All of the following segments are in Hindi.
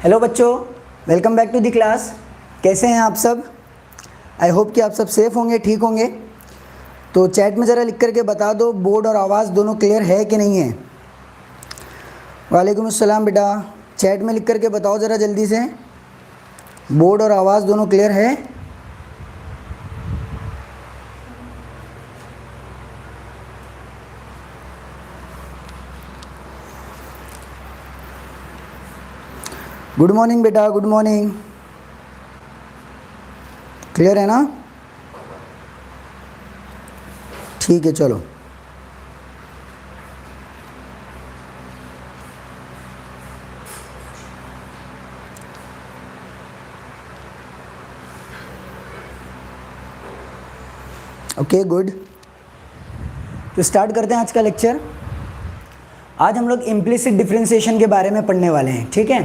हेलो बच्चों, welcome back to the class. कैसे हैं आप सब? आई होप कि आप सब सेफ़ होंगे, ठीक होंगे। तो चैट में ज़रा लिख करके बता दो बोर्ड और आवाज़ दोनों क्लियर है कि नहीं है। वालेकुम अस्सलाम बेटा, चैट में लिख करके बताओ ज़रा जल्दी से, बोर्ड और आवाज़ दोनों क्लियर है? गुड मॉर्निंग बेटा, गुड मॉर्निंग। क्लियर है ना? ठीक है, चलो। Okay, good. तो स्टार्ट करते हैं आज का लेक्चर। आज हम लोग इम्प्लिसिट डिफरेंशिएशन के बारे में पढ़ने वाले हैं, ठीक है।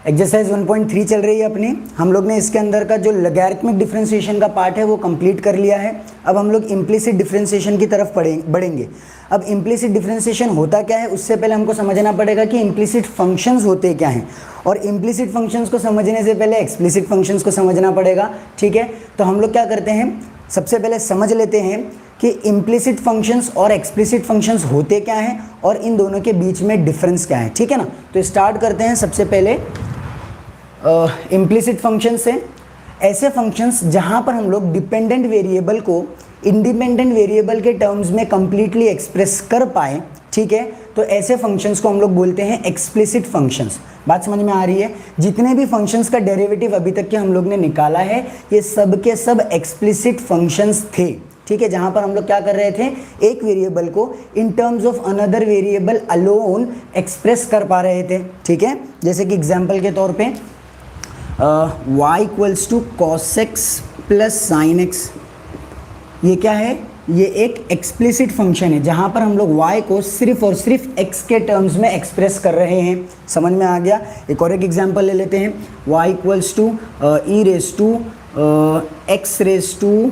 एक्सरसाइज 1.3 चल रही है अपनी। हम लोग ने इसके अंदर का जो लॉगरिथमिक डिफरेंशिएशन का पार्ट है वो कंप्लीट कर लिया है। अब हम लोग इम्प्लिसिट डिफरेंशिएशन की तरफ बढ़ेंगे। अब इम्प्लिसिट डिफरेंशिएशन होता क्या है, उससे पहले हमको समझना पड़ेगा कि इम्प्लिसिट फंक्शंस होते क्या हैं। और इम्प्लिसिट फंक्शंस को समझने से पहले एक्सप्लिसिट फंक्शंस को समझना पड़ेगा, ठीक है। तो हम लोग क्या करते हैं, सबसे पहले समझ लेते हैं कि इम्प्लिसिट फंक्शंस और एक्सप्लिसिट फंक्शंस होते क्या हैं और इन दोनों के बीच में डिफरेंस क्या है, ठीक है ना। तो स्टार्ट करते हैं सबसे पहले इम्प्लिसिट फंक्शन से। ऐसे फंक्शंस जहां पर हम लोग डिपेंडेंट वेरिएबल को इंडिपेंडेंट वेरिएबल के टर्म्स में कंप्लीटली एक्सप्रेस कर पाए, ठीक है, तो ऐसे फंक्शंस को हम लोग बोलते हैं एक्सप्लिसिट फंक्शंस। बात समझ में आ रही है? जितने भी फंक्शंस का डेरिवेटिव अभी तक के हम लोग ने निकाला है, ये सब के सब एक्सप्लिसिट फंक्शंस थे, ठीक है। जहां पर हम लोग क्या कर रहे थे, एक वेरिएबल को in terms of another variable alone express कर पा रहे थे, ठीक है। जैसे कि एग्जांपल के तौर पे y equals to cos x plus sine x, ये क्या है, ये एक एक्सप्लिसिट फंक्शन है जहां पर हम लोग y को सिर्फ और सिर्फ x के टर्म्स में एक्सप्रेस कर रहे हैं। समझ में आ गया? एक और एक एग्जांपल ले लेते हैं। y equals to e raise to x raise to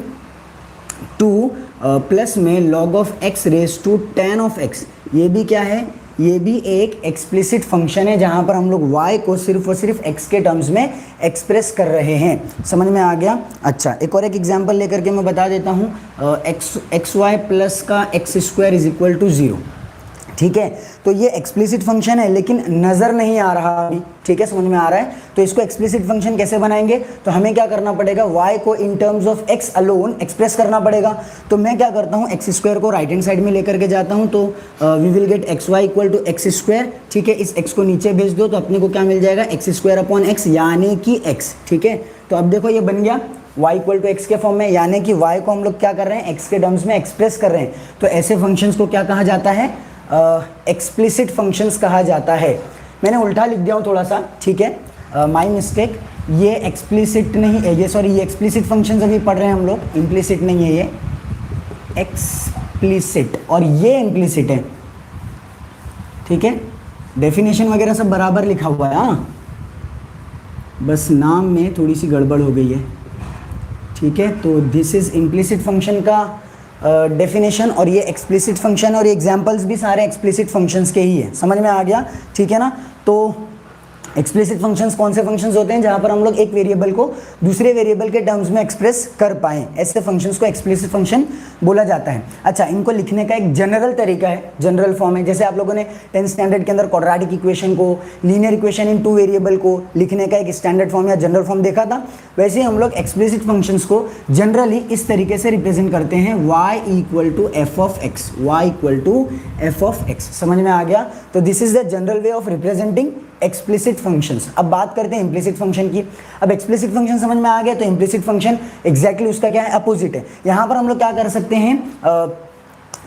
2 plus में log of x race to tan of x, ये भी क्या है, ये भी एक एक्सप्लिसिट फंक्शन है जहां पर हम लोग y को सिर्फ और सिर्फ x के टर्म्स में एक्सप्रेस कर रहे हैं। समझ में आ गया? अच्छा, एक और एक एग्जांपल लेकर के मैं बता देता हूँ। एक्स वाई प्लस का x square is equal to 0, ठीक है। तो ये एक्सप्लिसिट फंक्शन है लेकिन नज़र नहीं आ रहा अभी, ठीक है। समझ में आ रहा है? तो इसको एक्सप्लिसिट फंक्शन कैसे बनाएंगे, तो हमें क्या करना पड़ेगा, y को in terms of x alone express करना पड़ेगा। तो मैं क्या करता हूँ, एक्स स्क्वायर को राइट हैंड साइड में लेकर के जाता हूँ, तो we will get x y equal to x square, ठीक है। इस x को नीचे भेज दो तो अपने को क्या मिल जाएगा, एक्स स्क्वायर अपॉन एक्स यानी कि x, ठीक है। तो अब देखो ये बन गया y इक्वल टू एक्स के फॉर्म में, यानी कि y को हम लोग क्या कर रहे हैं, x के टर्म्स में एक्सप्रेस कर रहे हैं। तो ऐसे फंक्शंस को क्या कहा जाता है, एक्सप्लिसिट फंक्शंस कहा जाता है। मैंने उल्टा लिख दिया हूँ थोड़ा सा, ठीक है, माय मिस्टेक। ये एक्सप्लिसिट नहीं है, ये सॉरी, ये एक्सप्लिसिट फंक्शंस अभी पढ़ रहे हैं हम लोग, इम्प्लिसिट नहीं है, ये एक्सप्लिसिट और ये इम्प्लिसिट है, ठीक है। डेफिनेशन वगैरह सब बराबर लिखा हुआ है, हाँ, बस नाम में थोड़ी सी गड़बड़ हो गई है, ठीक है। तो दिस इज इम्प्लिसिट फंक्शन का डेफिनेशन और ये एक्सप्लिसिट फंक्शन और ये एग्जांपल्स भी सारे एक्सप्लिसिट फंक्शंस के ही है। समझ में आ गया? ठीक है ना। तो एक्सप्लिसिट फंक्शंस कौन से फंक्शंस होते हैं, जहां पर हम लोग एक वेरिएबल को दूसरे वेरिएबल के टर्म्स में एक्सप्रेस कर पाएं, ऐसे फंक्शंस को एक्सप्लिसिट फंक्शन बोला जाता है। अच्छा, इनको लिखने का एक जनरल तरीका है, जनरल फॉर्म है। जैसे आप लोगों ने 10th स्टैंडर्ड के अंदर क्वाड्रेटिक इक्वेशन को, लीनियर इक्वेशन इन 2 वेरिएबल को लिखने का एक स्टैंडर्ड फॉर्म या जनरल फॉर्म देखा था, वैसे ही हम लोग एक्सप्लिसिट फंक्शंस को जनरली इस तरीके से रिप्रेजेंट करते हैं, y equal to f of x, y equal to f of x. समझ में आ गया? तो this is the general way of representing explicit functions. अब बात करते हैं इम्प्लिसिट फंक्शन की। अब एक्सप्लिसिट फंक्शन समझ में आ गया, तो इम्प्लिसिट फंक्शन एग्जैक्टली उसका क्या है, अपोजिट है। यहाँ पर हम लोग क्या कर सकते हैं,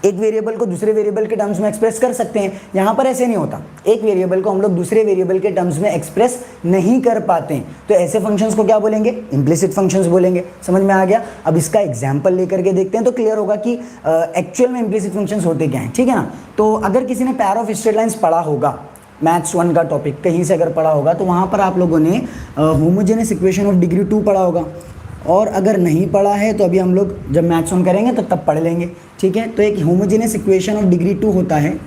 एक वेरिएबल को दूसरे वेरिएबल के टर्म्स में एक्सप्रेस कर सकते हैं। यहाँ पर ऐसे नहीं होता, एक वेरिएबल को हम लोग दूसरे वेरिएबल के टर्म्स में एक्सप्रेस नहीं कर पाते हैं। तो ऐसे फंक्शंस को क्या बोलेंगे, इम्प्लिसिट फंक्शंस बोलेंगे। समझ में आ गया? अब इसका एग्जाम्पल लेकर के देखते हैं तो क्लियर होगा कि एक्चुअल में इम्प्लिसिट फंक्शंस होते क्या हैं, ठीक है ना। तो अगर किसी ने पेयर ऑफ स्ट्रेट लाइन्स पढ़ा होगा, मैथ्स 1 का टॉपिक कहीं से अगर पढ़ा होगा, तो वहाँ पर आप लोगों ने होमोजेनियस इक्वेशन ऑफ डिग्री 2 पढ़ा होगा। और अगर नहीं पढ़ा है तो अभी हम लोग जब मैथ्स 1 करेंगे तो तब पढ़ लेंगे, ठीक है। तो एक होमोजेनियस इक्वेशन ऑफ डिग्री 2 होता है,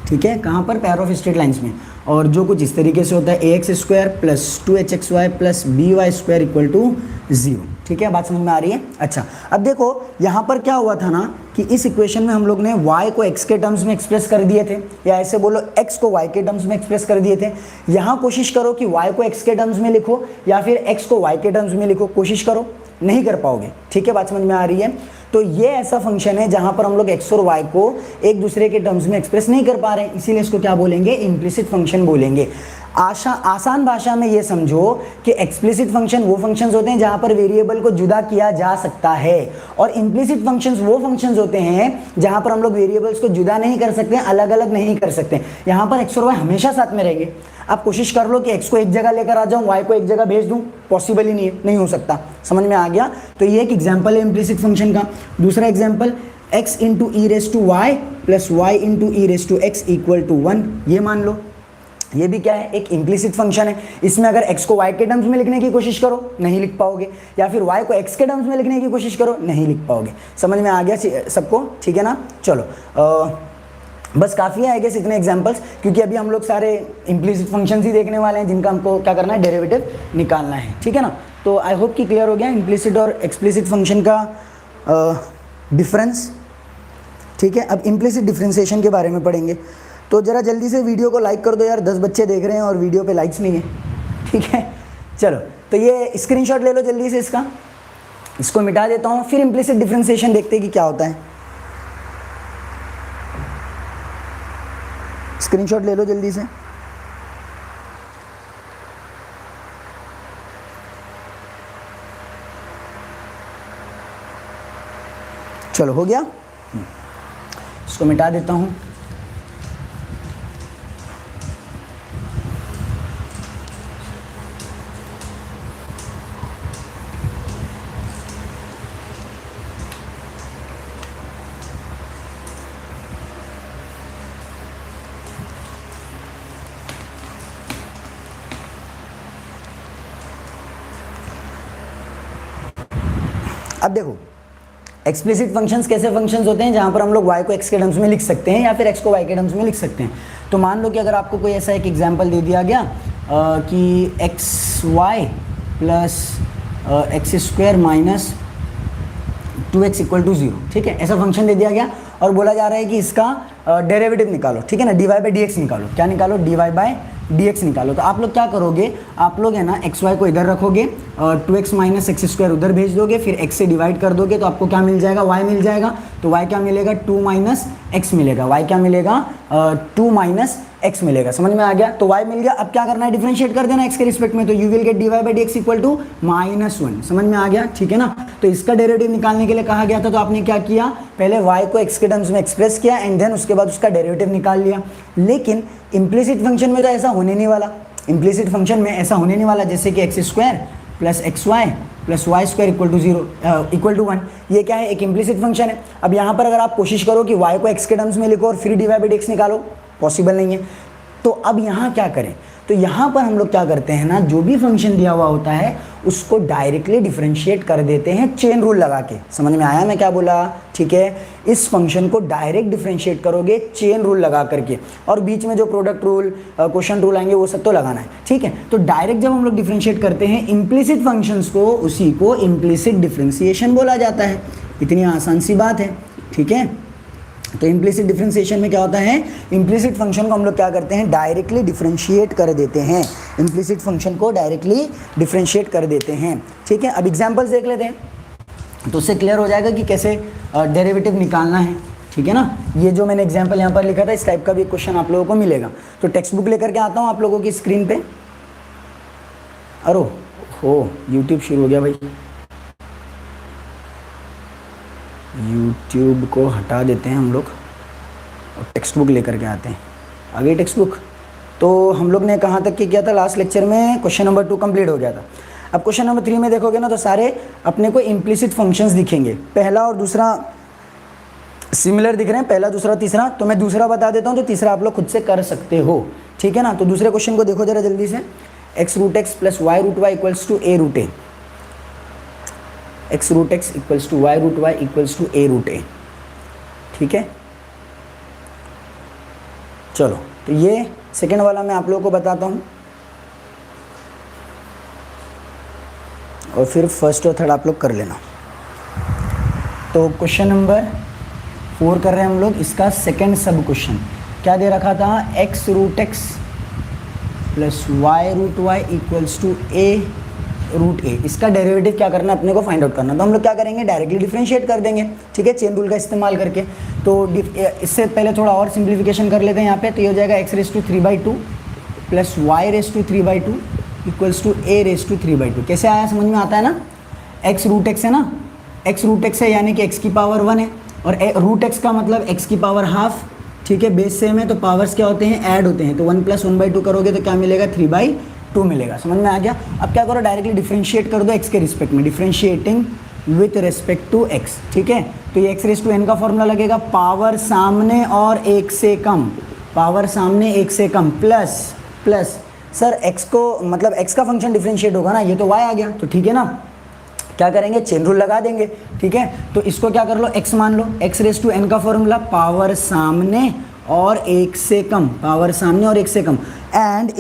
ठीक है, कहाँ पर, पेयर ऑफ स्ट्रेट लाइंस में। और जो कुछ इस तरीके से होता है a x square plus 2hxy plus by square equal to 0। ठीक है, बात समझ में आ रही है। अच्छा, अब देखो यहाँ पर क्या हुआ था ना कि इस इक्वेशन में हम लोग ने y को x के टर्म्स में एक्सप्रेस कर दिए थे, या ऐसे बोलो x को y के टर्म्स में एक्सप्रेस कर दिए थे। यहाँ कोशिश करो कि y को x के टर्म्स में लिखो या फिर x को y के टर्म्स में लिखो, कोशिश करो, नहीं कर पाओगे। ठीक है, बात समझ में आ रही है। तो ये ऐसा फंक्शन है जहां पर हम लोग x और y को एक दूसरे के टर्म्स में एक्सप्रेस नहीं कर पा रहे हैं, इसीलिए इसको क्या बोलेंगे, इम्प्लिसिट फंक्शन बोलेंगे। आसान भाषा में ये समझो कि एक्सप्लिसिट फंक्शन वो फंक्शंस होते हैं जहां पर वेरिएबल को जुदा किया जा सकता है, और इम्प्लिसिट फंक्शंस वो फंक्शंस होते हैं जहां पर हम लोग वेरिएबल्स को जुदा नहीं कर सकते, अलग अलग नहीं कर सकते। यहां पर x और y हमेशा साथ में रहेंगे। आप कोशिश कर लो कि x को एक जगह लेकर आ जाऊं, y को एक जगह भेज दूं, पॉसिबल ही नहीं है, नहीं हो सकता। समझ में आ गया। तो ये एक एग्जांपल है इम्प्लिसिट फंक्शन का। दूसरा example x into e raise to y plus y into e raise to x equal to 1, ये मान लो। ये भी क्या है, एक इम्प्लिसिट फंक्शन है। इसमें अगर x को y के टर्म्स में लिखने की कोशिश करो, नहीं लिख पाओगे, या फिर y को x के टर्म्स में लिखने की कोशिश करो, नहीं लिख पाओगे। समझ में आ गया सबको, ठीक है ना। चलो बस काफ़ी है आई गेस इतने एग्जांपल्स, क्योंकि अभी हम लोग सारे इम्प्लिसिट फंक्शंस ही देखने वाले हैं जिनका हमको क्या करना है, डेरिवेटिव निकालना है। ठीक है ना। तो आई होप कि क्लियर हो गया इम्प्लिसिट और एक्सप्लिसिट फंक्शन का डिफरेंस। ठीक है, अब इम्प्लिसिट डिफरेंशिएशन के बारे में पढ़ेंगे। तो ज़रा जल्दी से वीडियो को लाइक कर दो यार, 10 बच्चे देख रहे हैं और वीडियो पे लाइक्स नहीं है। ठीक है, चलो तो ये स्क्रीनशॉट ले लो जल्दी से इसका, इसको मिटा देता हूँ, फिर इम्प्लिसिट डिफरेंशिएशन देखते हैं कि क्या होता है। स्क्रीनशॉट ले लो जल्दी से। चलो हो गया, इसको मिटा देता हूँ। अब देखो एक्सप्लिसिट फंक्शंस कैसे फंक्शंस होते हैं जहां पर हम लोग y को x के टर्म्स में लिख सकते हैं या फिर x को y के टर्म्स में लिख सकते हैं। तो मान लो कि अगर आपको कोई ऐसा एक एग्जांपल दे दिया गया कि xy plus x square minus 2x equal to 0, ठीक है, ऐसा फंक्शन दे दिया गया और बोला जा रहा है कि इसका डेरिवेटिव निकालो। ठीक है ना, dy बाई डी निकालो। क्या निकालो, dy बाई डी निकालो। तो आप लोग क्या करोगे, आप लोग है ना एक्स वाई को इधर रखोगे और 2x माइनस एक्स स्क्वायर उधर भेज दोगे, फिर x से डिवाइड कर दोगे तो आपको क्या मिल जाएगा, y मिल जाएगा। तो y क्या मिलेगा, 2 माइनस एक्स मिलेगा। y क्या मिलेगा, 2 माइनस x मिलेगा। समझ में आ गया। तो y मिल गया। अब क्या करना है, डिफरेंशिएट कर देना x के रिस्पेक्ट में। तो you will get dy by d x equal to -1। समझ में आ गया, ठीक है ना। तो इसका डेरिवेटिव निकालने के लिए कहा गया था, तो आपने क्या किया, पहले y को x के टर्म्स में एक्सप्रेस किया एंड देन उसके बाद उसका डेरिवेटिव निकाल लिया। लेकिन इम्प्लिसिट फंक्शन में तो ऐसा होने नहीं वाला। इम्प्लिसिट फंक्शन में ऐसा होने नहीं वाला, जैसे कि x square plus x y plus y square equal to 0 equal to 1। ये क्या है, एक इम्प्लिसिट फंक्शन है। अब यहाँ पर अगर आप कोशिश करो कि y को x के टर्म्स में लिखो और फिर dy बाई डी एक्स निकालो, पॉसिबल नहीं है। तो अब यहाँ क्या करें, तो यहाँ पर हम लोग क्या करते हैं ना, जो भी फंक्शन दिया हुआ होता है उसको डायरेक्टली डिफरेंशिएट कर देते हैं चेन रूल लगा के। समझ में आया मैं क्या बोला, ठीक है। इस फंक्शन को डायरेक्ट डिफरेंशिएट करोगे चेन रूल लगा करके, और बीच में जो प्रोडक्ट रूल क्वोशंट रूल आएंगे वो सब तो लगाना है, ठीक है। तो डायरेक्ट जब हम लोग डिफरेंशिएट करते हैं इम्प्लिसिट फंक्शंस को, उसी को इम्प्लिसिट डिफरेंशिएशन बोला जाता है। इतनी आसान सी बात है, ठीक है। तो इम्प्लिसिट डिफरेंशिएशन में क्या होता है, इम्प्लिसिट फंक्शन को हम लोग क्या करते हैं, डायरेक्टली डिफरेंशिएट कर देते हैं। इम्प्लिसिट फंक्शन को डायरेक्टली डिफरेंशिएट कर देते हैं, ठीक है। अब एग्जांपल्स देख लेते हैं तो उससे क्लियर हो जाएगा कि कैसे डेरिवेटिव निकालना है, ठीक है ना। ये जो मैंने एग्जाम्पल यहाँ पर लिखा था, इस टाइप का भी क्वेश्चन आप लोगों को मिलेगा। तो टेक्स्ट बुक लेकर के आता हूँ आप लोगों की स्क्रीन पे। अरे हो, यूट्यूब शुरू हो गया भाई, यूट्यूब को हटा देते हैं हम लोग और टेक्स्ट बुक लेकर के आते हैं। आ गई टेक्स्ट बुक। तो हम लोग ने कहाँ तक किया था लास्ट लेक्चर में, क्वेश्चन नंबर 2 कंप्लीट हो गया था। अब क्वेश्चन नंबर 3 में देखोगे ना तो सारे अपने को इम्प्लिसिट फंक्शंस दिखेंगे। पहला और दूसरा सिमिलर दिख रहे हैं, पहला दूसरा तीसरा। तो मैं दूसरा बता देता हूँ, तो तीसरा आप लोग खुद से कर सकते हो, ठीक है ना। तो दूसरे क्वेश्चन को देखो जरा जल्दी से। x root x plus y root y equals to a root a, x root x equals to y root y equals to a root a, ठीक है। चलो तो ये सेकेंड वाला मैं आप लोगों को बताता हूँ और फिर फर्स्ट और थर्ड आप लोग कर लेना। तो क्वेश्चन नंबर 4 कर रहे हैं हम लोग, इसका सेकेंड सब क्वेश्चन क्या दे रखा था, x root x plus y root y equals to a root a. इसका डेरिवेटिव क्या करना है अपने को फाइंड आउट करना। तो हम लोग क्या करेंगे, डायरेक्टली डिफरेंशिएट कर देंगे, ठीक है, चेन रूल का इस्तेमाल करके। तो इससे पहले थोड़ा और सिंप्लीफिकेशन कर लेते हैं यहाँ पे। तो ये हो जाएगा x race to 3/2 plus y raise to 3/2 equals to a raise to 3/2। कैसे आया, समझ में आता है ना, x रूट एक्स है ना, x रूट एक्स है यानी कि x की पावर 1 है, और रूट एक्स का मतलब x की पावर हाफ, ठीक है, बेस सेम है तो पावर्स क्या होते हैं, ऐड होते हैं। तो 1 + 1/2 करोगे तो क्या मिलेगा, 3/2 मिलेगा। समझ में आ गया। अब क्या करो, डायरेक्टली डिफरेंशिएट कर दो x के रिस्पेक्ट में, differentiating with respect to x, ठीक है। तो ये x रेस टू n का फॉर्मूला लगेगा, पावर सामने और 1 से कम, पावर सामने 1 से कम, प्लस सर x को मतलब x का फंक्शन डिफरेंशिएट होगा ना, ये तो y आ गया, तो ठीक है ना, क्या करेंगे, चेन रूल लगा देंगे, ठीक है। तो इसको क्या कर लो, x मान लो, x रेस टू n का फॉर्मूला पावर सामने और 1 से कम, पावर सामने और 1 से कम, एंड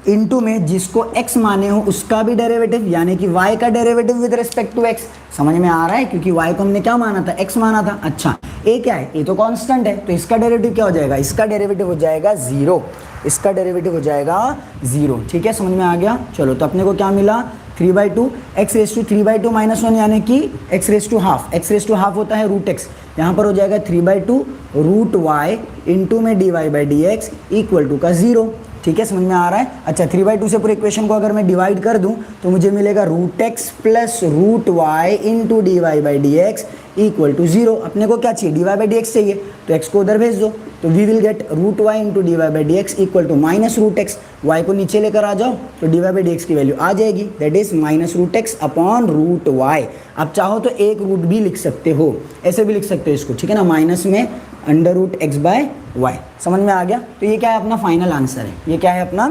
इनटू में जिसको x माने हो उसका भी डेरिवेटिव, यानी कि y का derivative with respect to x। समझ में आ रहा है, क्योंकि y को हमने क्या माना था, x माना था। अच्छा, a क्या है, a तो कांस्टेंट है, तो इसका डेरिवेटिव क्या हो जाएगा, इसका डेरिवेटिव हो जाएगा 0, इसका डेरिवेटिव हो जाएगा 0, ठीक है, समझ में आ गया। चलो, तो अपने को क्या मिला, 3/2, x रेस टू 3/2 - 1 यानी कि x race to half, x race to half होता है रूट x, यहाँ पर हो जाएगा 3/2 रूट y इंटू में dy/dx इक्वल टू का 0, ठीक है, समझ में आ रहा है। अच्छा, 3/2 से पूरे इक्वेशन को अगर मैं डिवाइड कर दूं तो मुझे मिलेगा root x plus root y into dy/dx equal to 0। अपने को क्या चाहिए, dy/dx चाहिए, तो x को उधर भेज दो, तो we will get root y into dy/dx equal to minus root x, y को नीचे लेकर आ जाओ तो dy/dx की वैल्यू आ जाएगी, that is minus root x upon root y. आप चाहो तो एक रूट भी लिख सकते हो, ऐसे भी लिख सकते हो इसको, ठीक है ना, माइनस में अंडर रूट x/y। समझ में आ गया। तो ये क्या है, अपना फाइनल आंसर है, ये क्या है, अपना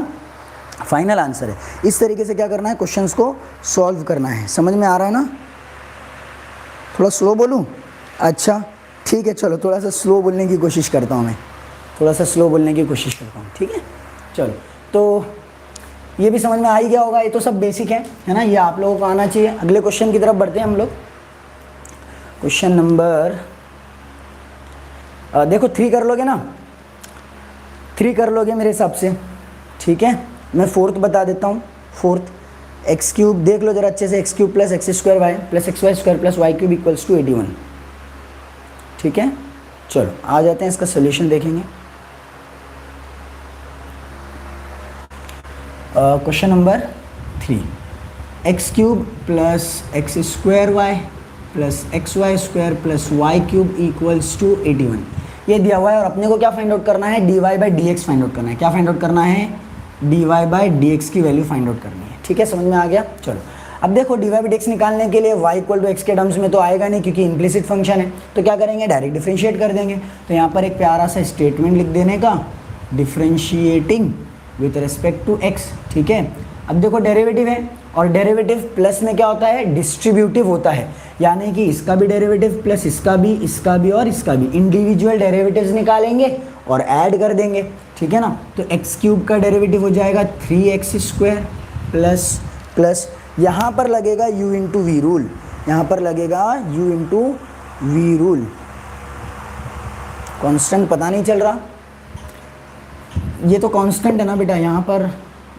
फाइनल आंसर है। इस तरीके से क्या करना है, क्वेश्चंस को सॉल्व करना है। समझ में आ रहा है ना, थोड़ा स्लो बोलूँ, अच्छा ठीक है, चलो थोड़ा सा स्लो बोलने की कोशिश करता हूँ, मैं थोड़ा सा स्लो बोलने की कोशिश करता हूँ, ठीक है। चलो, तो ये भी समझ में आ ही गया होगा, ये तो सब बेसिक है ना, ये आप लोगों को आना चाहिए। अगले क्वेश्चन की तरफ बढ़ते हैं हम लोग। क्वेश्चन नंबर देखो 3 कर लोगे ना, 3 कर लोगे मेरे हिसाब से, ठीक है। मैं फोर्थ बता देता हूँ, फोर्थ x³ देख लो जरा अच्छे से, x³ plus x² plus xy² plus y³ equals to 81, ठीक है। चलो आ जाते हैं, इसका सोल्यूशन देखेंगे। Question number 3, x³ plus x² plus xy² plus y³ equals to 81, ये दिया हुआ है। और अपने को क्या फाइंड आउट करना है, dy/dx फाइंड आउट करना है। क्या फाइंड आउट करना है, dy/dx की वैल्यू फाइंड आउट करनी है, ठीक है, समझ में आ गया। चलो, अब देखो dy/dx निकालने के लिए y इक्वल टू x के टर्म्स में तो आएगा नहीं, क्योंकि इम्प्लिसिट फंक्शन है, तो क्या करेंगे, डायरेक्ट डिफरेंशिएट कर देंगे। तो यहाँ पर एक प्यारा सा स्टेटमेंट लिख देने का, differentiating with respect to x, ठीक है। अब देखो डेरिवेटिव है, और डेरिवेटिव प्लस में क्या होता है, डिस्ट्रीब्यूटिव होता है, यानी कि इसका भी डेरिवेटिव प्लस इसका भी और इसका भी, इंडिविजुअल डेरिवेटिव्स निकालेंगे और ऐड कर देंगे, ठीक है ना। तो x³ का डेरिवेटिव हो जाएगा 3x² प्लस यहाँ पर लगेगा u इंटू वी रूल, यहाँ पर लगेगा u into v rule, constant पता नहीं चल रहा, ये तो कांस्टेंट है ना बेटा, यहाँ पर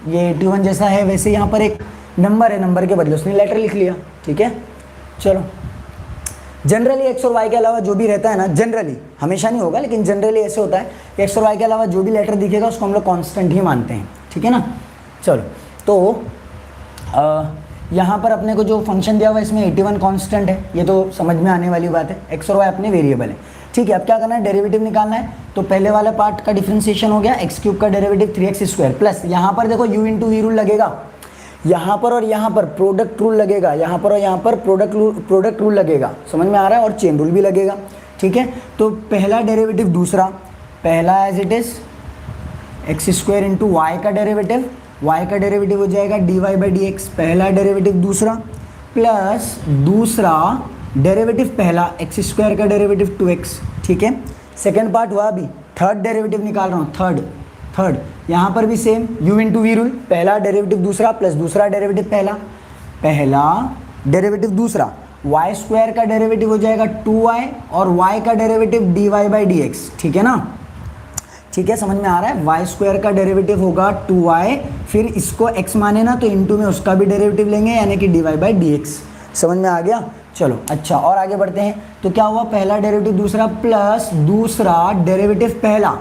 ये 81 जैसा है, वैसे यहाँ पर एक नंबर है, नंबर के बदले उसने लेटर लिख लिया, ठीक है। चलो, जनरली x और y के अलावा जो भी रहता है ना, जनरली हमेशा नहीं होगा लेकिन जनरली ऐसे होता है कि x और y के अलावा जो भी लेटर दिखेगा उसको हम लोग कांस्टेंट ही मानते हैं, ठीक है ना। चलो, तो यहाँ पर अपने को जो फंक्शन दिया हुआ है इसमें 81 कांस्टेंट है, ये तो समझ में आने वाली बात है, x और y अपने वेरिएबल है, ठीक है। अब क्या करना है, डेरिवेटिव निकालना है। तो पहले वाला पार्ट का डिफरेंशिएशन हो गया, x³ का डेरिवेटिव 3x² प्लस यहाँ पर देखो u इंटू वी रूल लगेगा, यहाँ पर और यहाँ पर प्रोडक्ट रूल लगेगा, यहाँ पर और यहाँ पर प्रोडक्ट रूल लगेगा, समझ में आ रहा है, और चेन रूल भी लगेगा, ठीक है। तो पहला डेरिवेटिव दूसरा, पहला as it is x² into y का डेरिवेटिव, y का डेरिवेटिव हो जाएगा dy/dx, पहला डेरिवेटिव दूसरा, प्लस दूसरा डेरिवेटिव पहला x² का डेरिवेटिव 2x, ठीक है। सेकेंड पार्ट हुआ, अभी थर्ड डेरिवेटिव निकाल रहा हूँ, थर्ड। यहाँ पर भी same u into v rule, पहला डेरिवेटिव दूसरा प्लस दूसरा डेरिवेटिव पहला, पहला डेरिवेटिव दूसरा, y स्क्वायर का डेरिवेटिव हो जाएगा 2y और y का derivative dy by d x, ठीक है ना, ठीक है, समझ में आ रहा है। y स्क्वायर का डेरिवेटिव होगा 2y, फिर इसको x माने ना तो इनटू में उसका भी डेरिवेटिव लेंगे यानी कि dy बाई डी एक्स, समझ में आ गया। चलो अच्छा, और आगे बढ़ते हैं। तो क्या हुआ, पहला डेरिवेटिव दूसरा प्लस दूसरा डेरिवेटिव पहला,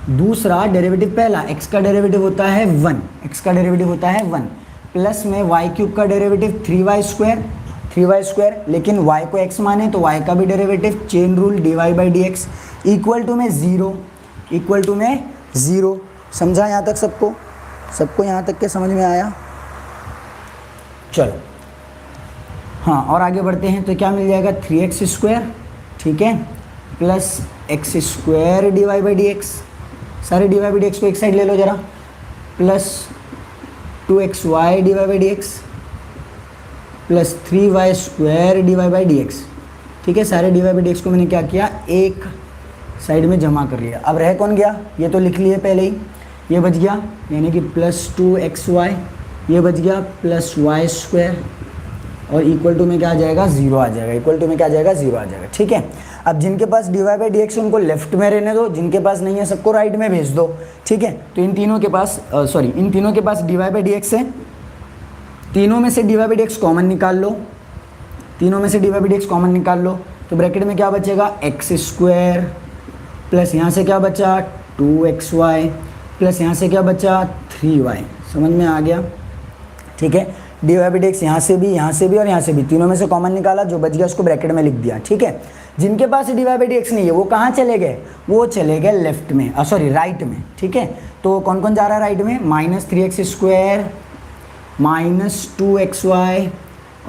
दूसरा डेरिवेटिव पहला, x का डेरिवेटिव होता है 1, x का डेरिवेटिव होता है 1, प्लस में y क्यूब का डेरिवेटिव 3y स्क्वायर, लेकिन y को x माने तो y का भी derivative, chain rule dy by d x, equal to में 0, इक्वल टू में 0। समझा यहाँ तक सबको, सबको यहाँ तक के समझ में आया। चलो हाँ, और आगे बढ़ते हैं। तो क्या मिल जाएगा 3x स्क्वायर, ठीक है, plus x square d y by d x, सारे d y by d x को एक साइड ले लो जरा, plus 2xy d y by d x plus 3y square d y by d x, ठीक है। सारे d y by d x को मैंने क्या किया, एक साइड में जमा कर लिया। अब रह कौन गया, ये तो लिख लिए पहले ही, ये बच गया यानी कि प्लस 2xy, ये बच गया प्लस y स्क्वायर, और इक्वल टू में क्या आ जाएगा, 0 आ जाएगा, इक्वल टू में क्या आ जाएगा, 0 आ जाएगा, ठीक है। अब जिनके पास d y by d x उनको लेफ्ट में रहने दो, जिनके पास नहीं है सबको राइट में भेज दो, ठीक है। तो इन तीनों के पास इन तीनों के पास d y by d x है, तीनों में से d y by d x common निकाल लो, तीनों में से d y by d x common निकाल लो, तो ब्रैकेट में क्या बचेगा, एक्स स्क्वायर प्लस यहाँ से क्या बचा 2xy प्लस यहाँ से क्या बचा 3y, समझ में आ गया, ठीक है। D y by d x यहाँ से भी और यहाँ से भी, तीनों में से कॉमन निकाला, जो बच गया उसको ब्रैकेट में लिख दिया, ठीक है। जिनके पास d y by d x नहीं है वो कहाँ चले गए, वो चले गए लेफ्ट में, राइट में, ठीक है। तो कौन कौन जा रहा है राइट में, -3x स्क्वायर, -2xy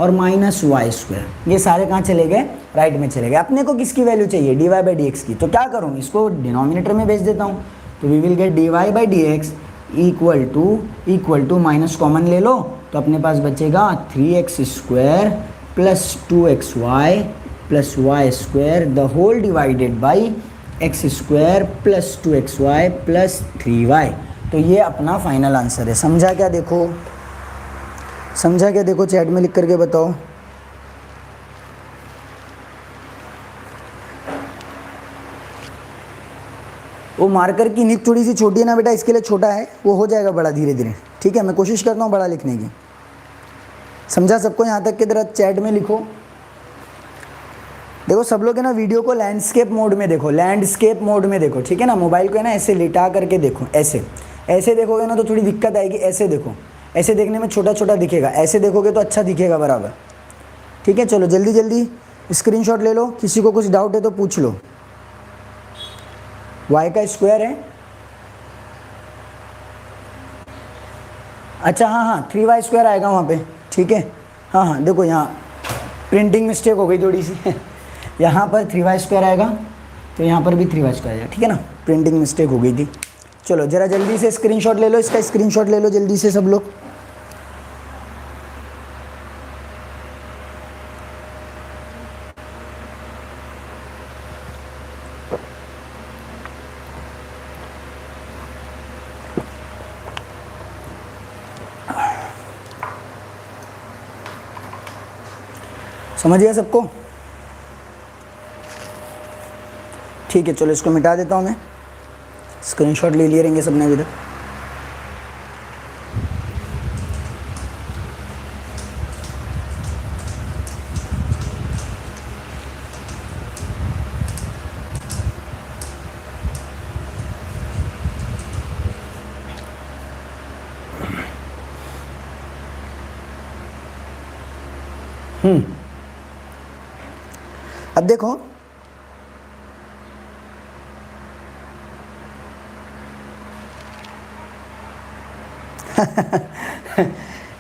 और -y स्क्वायर, ये सारे कहाँ चले गए, राइट में चले गए। अपने को किसकी वैल्यू चाहिए, d y by d x की, तो क्या करूँ, इसको डिनोमिनेटर में भेज देता हूँ, तो we will get d y by d x equal to minus common ले लो, तो अपने पास बचेगा 3x square plus 2xy plus y square the whole divided by x square plus 2xy plus 3y। तो ये अपना फाइनल आंसर है। समझा क्या, देखो समझा क्या, देखो चैट में लिख करके बताओ। वो मार्कर की निक थोड़ी सी छोटी है ना बेटा, इसके लिए छोटा है, वो हो जाएगा बड़ा धीरे धीरे, ठीक है। मैं कोशिश करता हूँ बड़ा लिखने की। समझा सबको, यहाँ तक की तरह चैट में लिखो। देखो सब लोग है ना वीडियो को लैंडस्केप मोड में देखो, लैंडस्केप मोड में देखो, ठीक है ना। मोबाइल को है ना ऐसे लिटा करके देखो, ऐसे देखोगे ना तो थोड़ी दिक्कत आएगी। ऐसे देखो, ऐसे देखने में छोटा छोटा दिखेगा, ऐसे देखोगे तो अच्छा दिखेगा बराबर, ठीक है। चलो जल्दी जल्दी स्क्रीनशॉट ले लो, किसी को कुछ डाउट है तो पूछ लो। y का स्क्वायर है, अच्छा हाँ 3y स्क्वायर आएगा वहाँ पे, ठीक है। हाँ देखो यहाँ प्रिंटिंग मिस्टेक हो गई थोड़ी सी यहाँ पर 3y स्क्वायर आएगा तो यहाँ पर भी 3y स्क्वायर आएगा, ठीक है ना, प्रिंटिंग मिस्टेक हो गई थी। चलो ज़रा जल्दी से स्क्रीनशॉट ले लो, इसका स्क्रीनशॉट ले लो जल्दी से सब लोग। समझ गया सबको, ठीक है। चलो इसको मिटा देता हूँ मैं, स्क्रीनशॉट ले लिए रहेंगे सबने अभी तक। अब देखो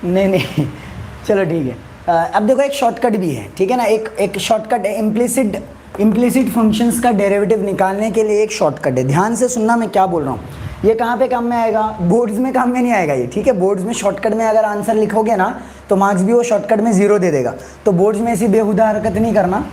नहीं चलो ठीक है। अब देखो एक शॉर्टकट भी है, ठीक है ना, एक शॉर्टकट है। इम्प्लिसिट फंक्शंस का डेरिवेटिव निकालने के लिए एक शॉर्टकट है। ध्यान से सुनना मैं क्या बोल रहा हूँ। ये कहाँ पे काम में आएगा, बोर्ड्स में काम में नहीं आएगा ये, ठीक है। बोर्ड्स में शॉर्टकट में अगर आंसर लिखोगे ना तो मार्क्स भी वो शॉर्टकट में 0 दे देगा। तो बोर्ड्स में ऐसी बेहुदा हरकत नहीं करना,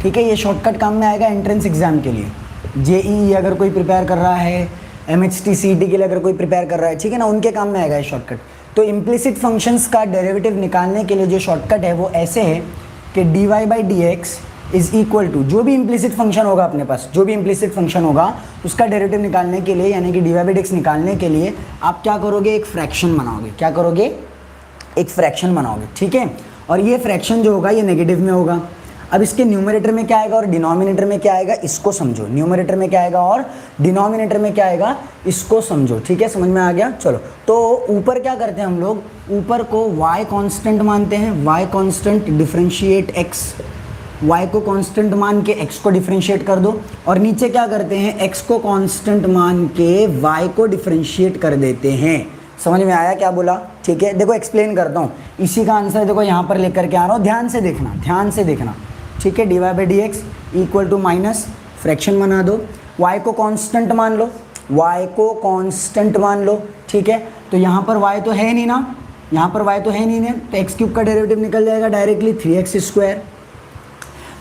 ठीक है। ये शॉर्टकट काम में आएगा एंट्रेंस एग्जाम के लिए। जेईई अगर कोई प्रिपेयर कर रहा है MHT CET के लिए अगर कोई प्रिपेयर कर रहा है, ठीक है ना, उनके काम में आएगा ये शॉर्टकट। तो इम्प्लिसिट फंक्शंस का डेरिवेटिव निकालने के लिए जो शॉर्टकट है वो ऐसे है कि dy/dx इज इक्वल टू, जो भी इम्प्लिसिट फंक्शन होगा अपने पास, जो भी इम्प्लिसिट फंक्शन होगा उसका डेरिवेटिव निकालने के लिए, यानी कि dy/dx निकालने के लिए आप क्या करोगे, एक फ्रैक्शन बनाओगे। क्या करोगे, एक फ्रैक्शन बनाओगे, ठीक है। और ये फ्रैक्शन जो होगा ये नेगेटिव में होगा। अब इसके न्यूमरेटर में क्या आएगा और डिनोमिनेटर में क्या आएगा, इसको समझो। न्यूमरेटर में क्या आएगा और डिनोमिनेटर में क्या आएगा, इसको समझो, ठीक है। समझ में आ गया। चलो, तो ऊपर क्या करते हैं हम लोग, ऊपर को y कांस्टेंट मानते हैं, y constant differentiate x, y को कांस्टेंट मान के x को डिफरेंशिएट कर दो। और नीचे क्या करते हैं, x को कांस्टेंट मान के y को डिफरेंशिएट कर देते हैं। समझ में आया क्या बोला, ठीक है। देखो एक्सप्लेन करता हूँ, इसी का आंसर देखो यहाँ पर लेकर के आ रहा हूँ, ध्यान से देखना, ध्यान से देखना, ठीक है। dy/dx equal to minus fraction बना दो, y को कांस्टेंट मान लो, y को कांस्टेंट मान लो, ठीक है। तो यहाँ पर y तो है नहीं ना, यहाँ पर y तो है नहीं ना, तो x³ का डेरिवेटिव निकल जाएगा डायरेक्टली 3x²।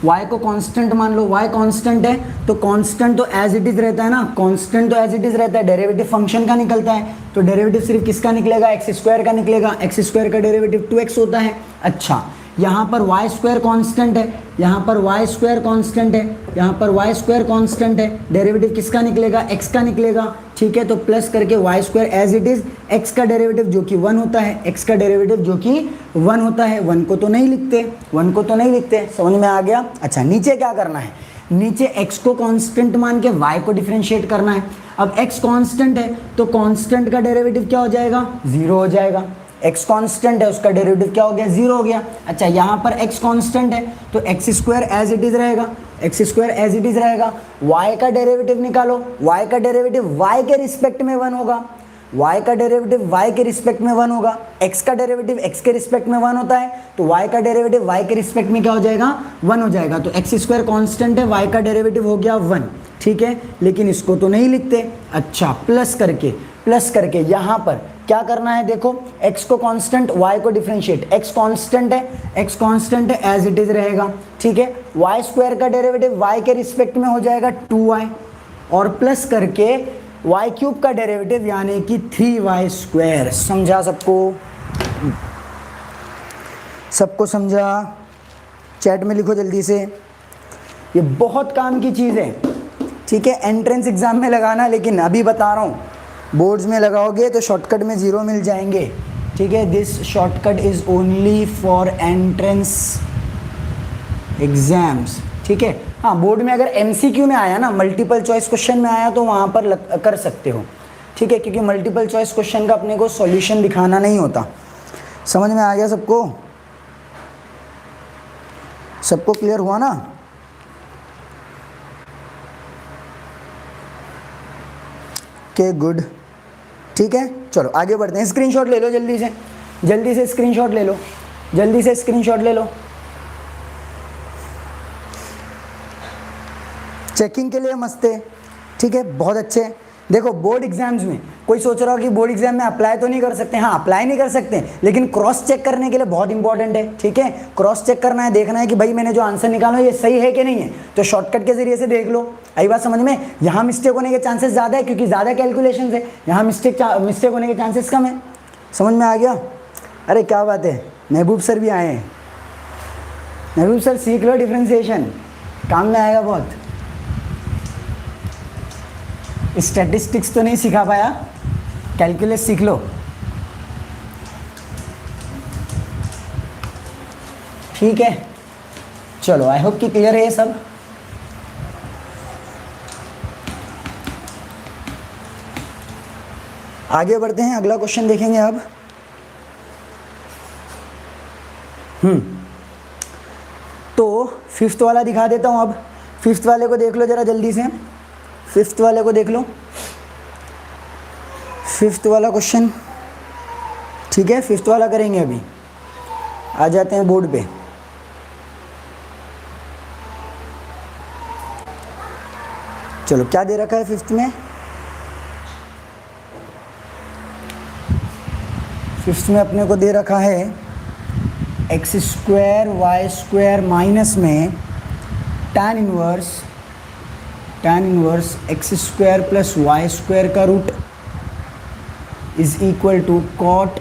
y को कांस्टेंट मान लो, y कांस्टेंट है तो कांस्टेंट तो एज इट इज रहता है ना, कांस्टेंट तो एज इट इज रहता है, डेरिवेटिव फंक्शन का निकलता है, तो डेरिवेटिव सिर्फ किसका निकलेगा, x² का निकलेगा। x² का डेरिवेटिव 2x होता है। अच्छा, यहाँ पर y² कांस्टेंट है, यहाँ पर y² कांस्टेंट है, यहाँ पर y² कांस्टेंट है, डेरिवेटिव किसका निकलेगा, x का निकलेगा, ठीक है। तो प्लस करके y² as it is, x का डेरिवेटिव जो कि 1 होता है, x का डेरिवेटिव जो कि 1 होता है, 1 को तो नहीं लिखते, 1 को तो नहीं लिखते। समझ में आ गया। अच्छा, नीचे क्या करना है, नीचे x को कांस्टेंट मान के y को डिफरेंशिएट करना है। अब x कांस्टेंट है तो कांस्टेंट का डेरिवेटिव क्या हो जाएगा, 0 हो जाएगा। x कांस्टेंट है, उसका डेरिवेटिव क्या हो गया, 0 हो गया। अच्छा, यहाँ पर x कांस्टेंट है तो x² एज इट इज रहेगा, x² एज इट इज रहेगा। y का डेरिवेटिव निकालो, y का डेरिवेटिव y के रिस्पेक्ट में 1 होगा, y का डेरिवेटिव y के रिस्पेक्ट में 1 होगा। x का डेरिवेटिव x के रिस्पेक्ट में 1 होता है तो y का डेरिवेटिव y के रिस्पेक्ट में क्या हो जाएगा, 1 हो जाएगा। तो x² कांस्टेंट है, y का डेरिवेटिव हो गया 1, ठीक है। लेकिन इसको तो नहीं लिखते। अच्छा, प्लस करके यहाँ पर क्या करना है, देखो x को कांस्टेंट, y को डिफरेंशिएट, x कांस्टेंट है एज इट इज रहेगा, ठीक है। y² का डेरिवेटिव y के रिस्पेक्ट में हो जाएगा 2y, और प्लस करके y³ का डेरिवेटिव यानी कि 3y²। समझा सबको, सबको समझा, चैट में लिखो जल्दी से। ये बहुत काम की चीज़ है, ठीक है। एंट्रेंस एग्जाम में लगाना, लेकिन अभी बता रहा हूँ बोर्ड्स में लगाओगे तो शॉर्टकट में 0 मिल जाएंगे, ठीक है। This shortcut is only for entrance exams, ठीक है। हाँ, बोर्ड में अगर MCQ में आया ना, मल्टीपल चॉइस क्वेश्चन में आया तो वहाँ पर कर सकते हो, ठीक है, क्योंकि मल्टीपल चॉइस क्वेश्चन का अपने को सॉल्यूशन दिखाना नहीं होता। समझ में आ गया सबको, सबको क्लियर हुआ ना। के गुड, ठीक है। चलो आगे बढ़ते हैं। स्क्रीनशॉट ले लो जल्दी से स्क्रीनशॉट ले लो, जल्दी से स्क्रीनशॉट ले लो। चेकिंग के लिए मस्त है, ठीक है, बहुत अच्छे। देखो बोर्ड एग्जाम्स में कोई सोच रहा हो कि बोर्ड एग्जाम में अप्लाई तो नहीं कर सकते, हाँ अप्लाई नहीं कर सकते, लेकिन क्रॉस चेक करने के लिए बहुत इंपॉर्टेंट है, ठीक है। क्रॉस चेक करना है, देखना है कि भाई मैंने जो आंसर निकाला ये सही है कि नहीं है, तो शॉर्टकट के जरिए से देख लो। आई बात समझ में। यहाँ मिस्टेक होने के चांसेस ज़्यादा है क्योंकि ज़्यादा कैलकुलेशन है, यहाँ मिस्टेक होने के चांसेस कम है। समझ में आ गया। अरे क्या बात है, महबूब सर भी आए हैं। महबूब सर सीख लो डिफ्रेंसिएशन, काम में आएगा बहुत। स्टैटिस्टिक्स तो नहीं सिखा पाया, कैलकुलस सीख लो, ठीक है। चलो आई होप कि क्लियर है ये सब। आगे बढ़ते हैं, अगला क्वेश्चन देखेंगे अब। तो फिफ्थ वाला दिखा देता हूं। अब फिफ्थ वाले को देख लो जरा जल्दी से, फिफ्थ वाले को देख लो, फिफ्थ वाला क्वेश्चन, ठीक है। फिफ्थ वाला करेंगे अभी। आ जाते हैं बोर्ड पे। चलो क्या दे रखा है फिफ्थ में, फिफ्थ में अपने को दे रखा है x² y² माइनस में tan inverse tan inverse x square plus y square का root is equal to cot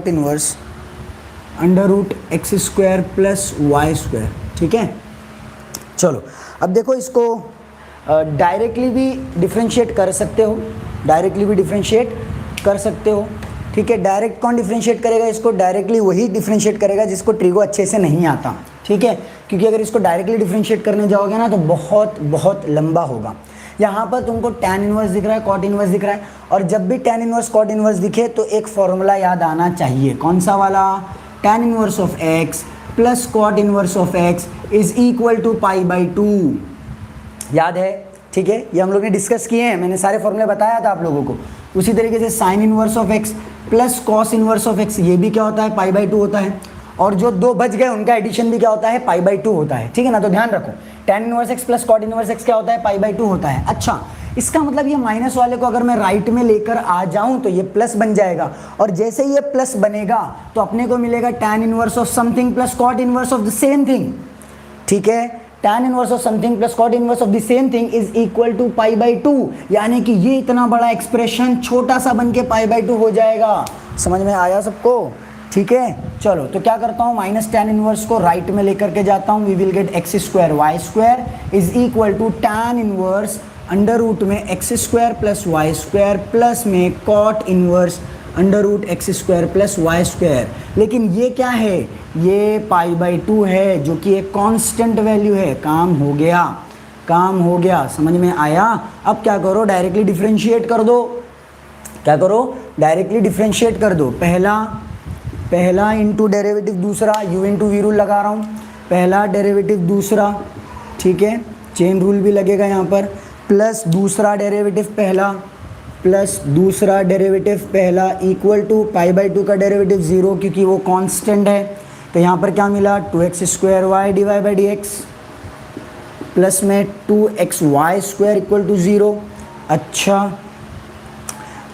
inverse under root x square plus y square. ठीक है, चलो अब देखो इसको डायरेक्टली भी डिफ्रेंशिएट कर सकते हो, ठीक है। डायरेक्ट कौन डिफ्रेंशिएट करेगा इसको? डायरेक्टली वही डिफ्रेंशिएट करेगा जिसको ट्रिगो अच्छे से नहीं आता, ठीक है, क्योंकि अगर इसको डायरेक्टली डिफ्रेंशिएट करने जाओगे ना तो बहुत लंबा होगा। यहाँ पर तुमको tan इनवर्स दिख रहा है, कॉट इनवर्स दिख रहा है, और जब भी tan इनवर्स कॉट इनवर्स दिखे तो एक फॉर्मूला याद आना चाहिए। कौन सा वाला? tan inverse of x plus cot inverse of x is equal to π/2। याद है? ठीक है, ये हम लोग ने डिस्कस किए हैं, मैंने सारे फॉर्मूले बताया था आप लोगों को। उसी तरीके से sine inverse of x plus cos inverse of x, ये भी क्या होता है? π/2 होता है। और जो दो बच गए उनका एडिशन भी क्या होता है? π/2 होता है, ठीक है ना। तो ध्यान रखो, tan inverse x plus cot inverse x क्या होता है? π/2 होता है। अच्छा, इसका मतलब ये माइनस वाले को अगर मैं राइट में लेकर आ जाऊं तो ये प्लस बन जाएगा, और जैसे ये प्लस बनेगा तो अपने को मिलेगा tan inverse of something plus cot inverse of the same thing. ठीक है, tan inverse of something plus cot inverse of the same thing is equal to π/2, यानी कि ये इतना बड़ा एक्सप्रेशन छोटा सा बन के π/2 हो जाएगा। समझ में आया सबको? ठीक है, चलो तो क्या करता हूँ, माइनस tan इनवर्स को राइट में लेकर के जाता हूँ। We will get x square y square is equal to tan inverse under root में x square plus y square plus में cot inverse under root x square plus y square. लेकिन ये क्या है? ये π/2 है, जो कि एक कांस्टेंट वैल्यू है। काम हो गया, समझ में आया? अब क्या करो, डायरेक्टली डिफरेंशिएट कर दो। क्या करो? डायरेक्टली डिफरेंशिएट कर दो। पहला इंटू डेरिवेटिव दूसरा, u इंटू वी रूल लगा रहा हूँ, पहला डेरिवेटिव दूसरा, ठीक है, चेन रूल भी लगेगा यहाँ पर, प्लस दूसरा डेरिवेटिव पहला प्लस दूसरा डेरिवेटिव पहला इक्वल टू π/2 का डेरिवेटिव 0, क्योंकि वो कांस्टेंट है। तो यहाँ पर क्या मिला? 2x² y/dx प्लस में 2xy² इक्वल टू 0। अच्छा,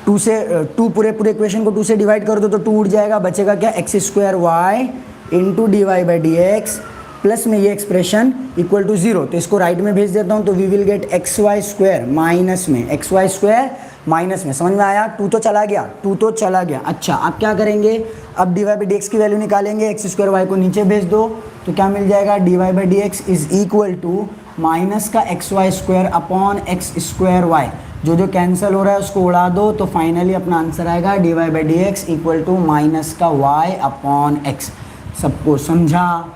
2 से 2 पूरे इक्वेशन को 2 से डिवाइड कर दो तो 2 उड़ जाएगा, बचेगा क्या? x² y into dy/dx plus में ये एक्सप्रेशन इक्वल टू 0। तो इसको राइट में भेज देता हूँ, तो we will gate xy² minus में xy² माइनस में। समझ में आया? 2 तो चला गया। अच्छा, अब क्या करेंगे? अब dy/dx की वैल्यू निकालेंगे। x² y को नीचे भेज दो तो क्या मिल जाएगा? dy/dx is equal to minus का xy² अपॉन x² y। जो कैंसिल हो रहा है उसको उड़ा दो, तो फाइनली अपना आंसर आएगा dy/dx इक्वल टू माइनस का y अपॉन x। सबको समझा?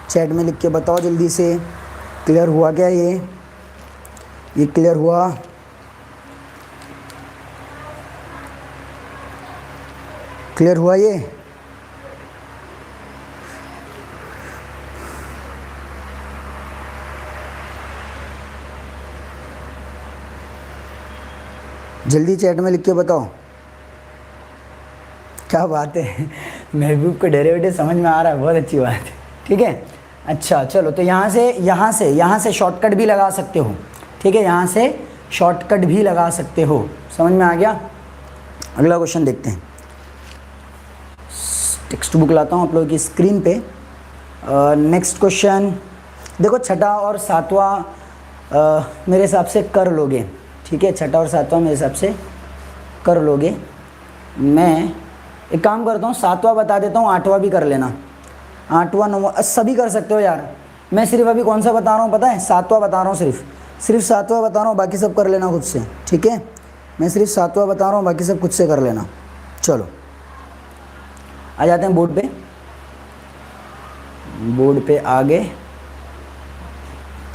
चैट में लिख के बताओ जल्दी से, क्लियर हुआ क्या? ये क्लियर हुआ? क्लियर हुआ ये? जल्दी चैट में लिख के बताओ। क्या बात है, महबूब को डेरिवेटिव समझ में आ रहा है, बहुत अच्छी बात है। ठीक है, अच्छा चलो, तो यहाँ से शॉर्टकट भी लगा सकते हो। ठीक है, यहाँ से शॉर्टकट भी लगा सकते हो। समझ में आ गया? अगला क्वेश्चन देखते हैं। टेक्स्ट बुक लाता हूँ आप लोगों की स्क्रीन पे। नेक्स्ट क्वेश्चन देखो, छठा और सातवां मेरे हिसाब से कर लोगे। ठीक है, छठा और सातवां मेरे हिसाब से कर लोगे। मैं एक काम करता हूँ, सातवां बता देता हूँ, आठवां भी कर लेना। आठवां नौवां सभी कर सकते हो यार। मैं सिर्फ अभी कौन सा बता रहा हूँ पता है? सातवां बता रहा हूँ, सिर्फ सातवां बता रहा हूँ, बाकी सब कर लेना खुद से। ठीक है, मैं सिर्फ सातवां बता रहा हूँ, बाकी सब खुद से कर लेना। चलो आ जाते हैं बोर्ड पे आगे।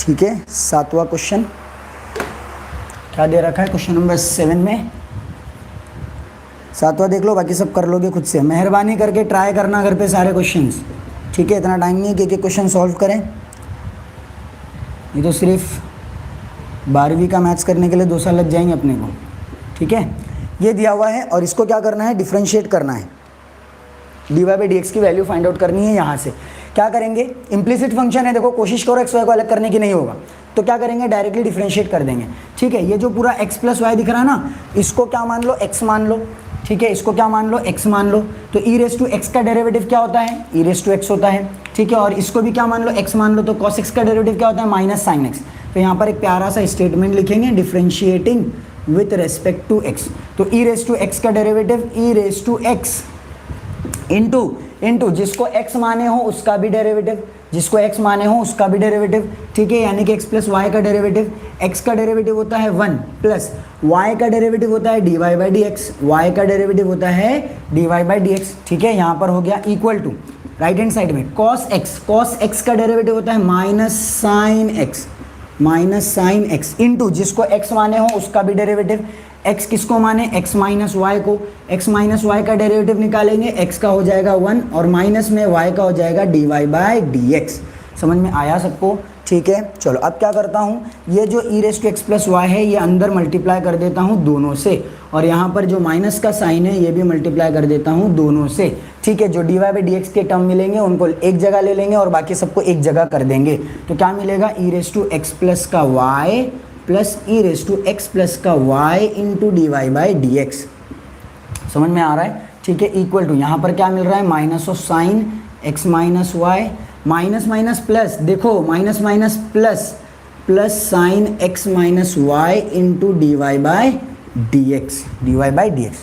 ठीक है, सातवां क्वेश्चन क्या दे रखा है? क्वेश्चन नंबर 7 में सातवां देख लो, बाकी सब कर लोगे खुद से। मेहरबानी करके ट्राई करना घर पे सारे क्वेश्चंस। ठीक है, इतना टाइम नहीं है कि एक क्वेश्चन सॉल्व करें। ये तो सिर्फ 12वीं का मैथ्स करने के लिए 2 साल लग जाएंगे अपने को। ठीक है, ये दिया हुआ है और इसको क्या करना है? डिफरेंशिएट करना है। dy/dx की वैल्यू फाइंड आउट करनी है। यहाँ से क्या करेंगे? इम्प्लिसिट फंक्शन है, देखो कोशिश करो x y को अलग करने की, नहीं होगा तो क्या करेंगे? डायरेक्टली डिफरेंशिएट कर देंगे। ठीक है, ये जो पूरा x प्लस वाई दिख रहा है ना, इसको क्या मान लो? x मान लो। ठीक है, इसको क्या मान लो? x मान लो। तो e⁻x का डेरिवेटिव क्या होता है? e⁻x होता है। ठीक है, और इसको भी क्या मान लो? x मान लो। तो cos x का डेरिवेटिव क्या होता है? Minus sine x। तो यहाँ पर एक प्यारा सा स्टेटमेंट लिखेंगे, differentiating with respect to x. तो ई रेस टू एक्स का derivative e raise to x into जिसको x माने हो उसका भी डेरिवेटिव, जिसको x माने हो उसका भी डेरिवेटिव, ठीक है। यानी कि x प्लस वाई का डेरिवेटिव, x का डेरिवेटिव होता है 1 प्लस y का डेरिवेटिव होता है dy by d x, y का डेरिवेटिव होता है dy बाई डी एक्स, ठीक है। यहाँ पर हो गया equal to right hand side में cos x का डेरिवेटिव होता है माइनस साइन एक्स इंटू जिसको x माने हो उसका भी डेरिवेटिव, x किसको माने, x माइनस वाई को, x माइनस वाई का डेरिवेटिव निकालेंगे, x का हो जाएगा 1 और माइनस में y का हो जाएगा dy बाई डी एक्स। समझ में आया सबको, ठीक है। चलो अब क्या करता हूँ, ये जो e raise to x plus y है ये अंदर मल्टीप्लाई कर देता हूँ दोनों से, और यहाँ पर जो माइनस का साइन है ये भी मल्टीप्लाई कर देता हूँ दोनों से, ठीक है। जो d y by d x के टर्म मिलेंगे उनको एक जगह ले लेंगे और बाकी सबको एक जगह कर देंगे। तो क्या मिलेगा, e raise to x plus का y plus e raise to x plus का y into d y by d x. समझ में आ रहा है, ठीक है। इक्वल टू यहाँ पर क्या मिल रहा है, minus of sine x minus y, minus minus plus, देखो minus minus plus sine x minus y into d y by d x,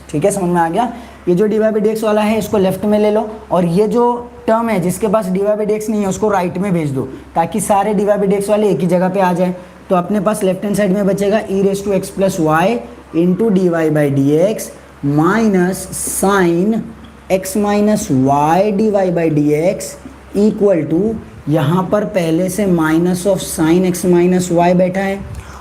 ठीक है। समझ में आ गया। ये जो d y by d x वाला है इसको लेफ्ट में ले लो, और ये जो टर्म है जिसके पास d y by d x नहीं है उसको राइट में भेज दो, ताकि सारे d y by d x वाले एक ही जगह पे आ जाए। तो अपने पास लेफ्ट हैंड साइड में बचेगा e raise to x plus y into d y by d x minus sine x minus y d y by d x equal to, यहाँ पर पहले से minus of sine x minus y बैठा है,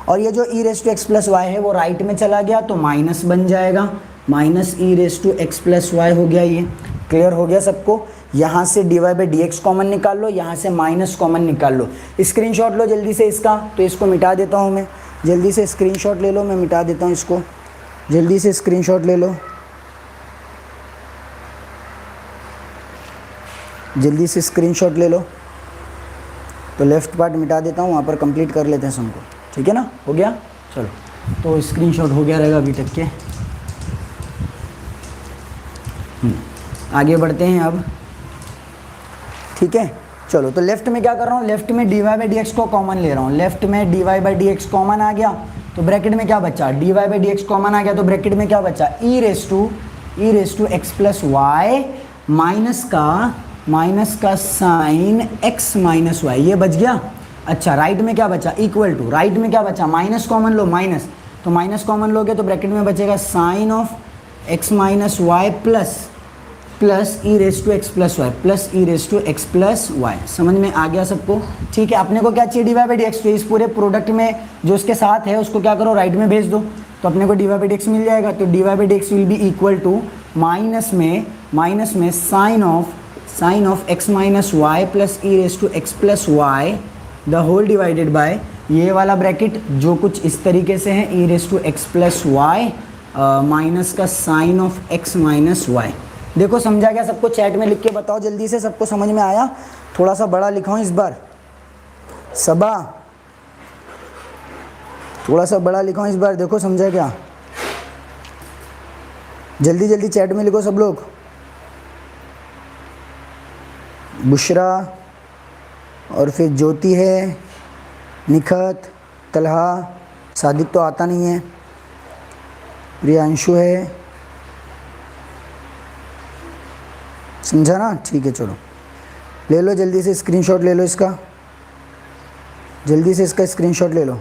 और ये जो e raise to x plus y है वो राइट में चला गया तो माइनस बन जाएगा, minus e raise to x plus y हो गया। ये क्लियर हो गया सबको। यहाँ से d y by d x common निकाल लो, यहाँ से माइनस कॉमन निकाल लो। स्क्रीनशॉट लो जल्दी से इसका, तो इसको मिटा देता हूँ मैं, जल्दी से स्क्रीनशॉट ले लो, मैं मिटा देता हूँ इसको, जल्दी से स्क्रीनशॉट ले लो, जल्दी से स्क्रीनशॉट ले लो। तो लेफ़्ट पार्ट मिटा देता हूँ, वहाँ पर कंप्लीट कर लेते हैं सबको, ठीक है ना। हो गया, चलो तो स्क्रीनशॉट हो गया रहेगा अभी तक के। आगे बढ़ते हैं अब, ठीक है। चलो तो लेफ्ट में क्या कर रहा हूँ, लेफ्ट में d y by d x को कॉमन ले रहा हूँ, लेफ्ट में d y by d x common आ गया तो ब्रैकेट में क्या बचा, d y by d x common आ गया तो ब्रैकेट में क्या बचा, e raise to x plus y minus का साइन एक्स माइनस वाई, ये बच गया। अच्छा राइट में क्या बचा, इक्वल टू, राइट में क्या बचा, माइनस कॉमन लो, माइनस, तो माइनस कॉमन लोगे तो ब्रैकेट में बचेगा sine of x minus y plus e raise to x plus y plus e raise to x plus y. समझ में आ गया सबको, ठीक है। अपने को क्या चाहिए, d y by d x, तो इस पूरे प्रोडक्ट में जो उसके साथ है उसको क्या करो, राइट में भेज दो, तो अपने को d y by d x मिल जाएगा। तो d y by d x will be equal to minus में sine of x minus y plus e raise to x plus y the whole divided by ये वाला ब्रैकेट जो कुछ इस तरीके से है, e raise to x plus y minus का sine of x minus y. देखो समझा गया सबको, चैट में लिख के बताओ जल्दी से, सबको समझ में आया। थोड़ा सा बड़ा लिखा हूँ इस बार, सबा थोड़ा सा बड़ा लिखा हूँ इस बार, देखो समझा क्या, जल्दी जल्दी चैट में लिखो सब लोग। बुशरा और फिर ज्योति है, निखत, तलहा, सादिक तो आता नहीं है, प्रियांशु है, समझा ना, ठीक है। चलो ले लो जल्दी से स्क्रीनशॉट ले लो इसका, जल्दी से इसका स्क्रीनशॉट ले लो।